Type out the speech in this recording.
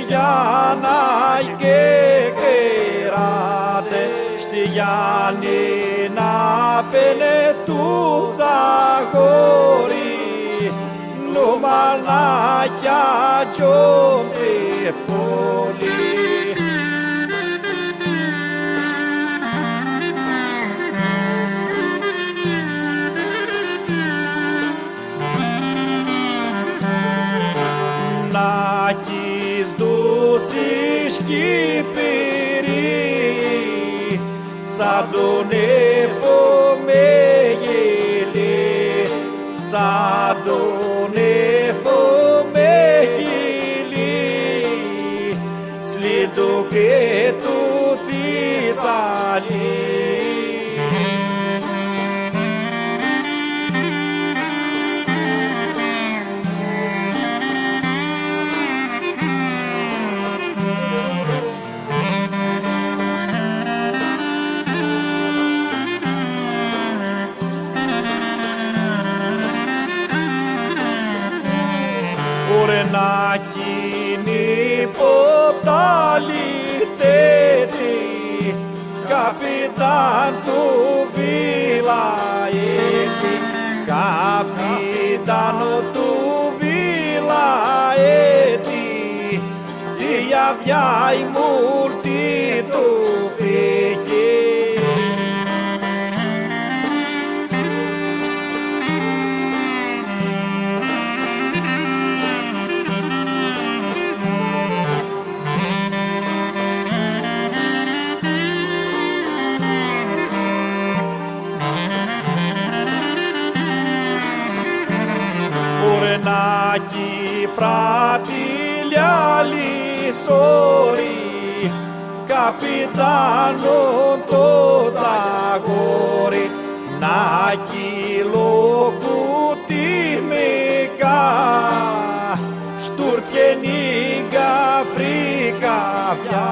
Γιάννα και κεράτε στη Γιάννη να πένε τους αγόρι νομαλάκια τζόμσε πολύ. Νάκης δούσεις Κυπηρή σαν τον έφο με γελί, σαν τον έφο με γελί, σλίτου και του Θησαλή. Να κινεί ποταλιτέτη καπιτάν του Βιλαέτη, καπιτάνο του Βιλαέτη, τσιαβιά η μουλτή του φύκη. Ορενάκι φρατήλια λισόρι, καπιτάνον το Ζαγόρι, να κυλοκουτιμικά, στουρτσιενίγκα φρικαβιά.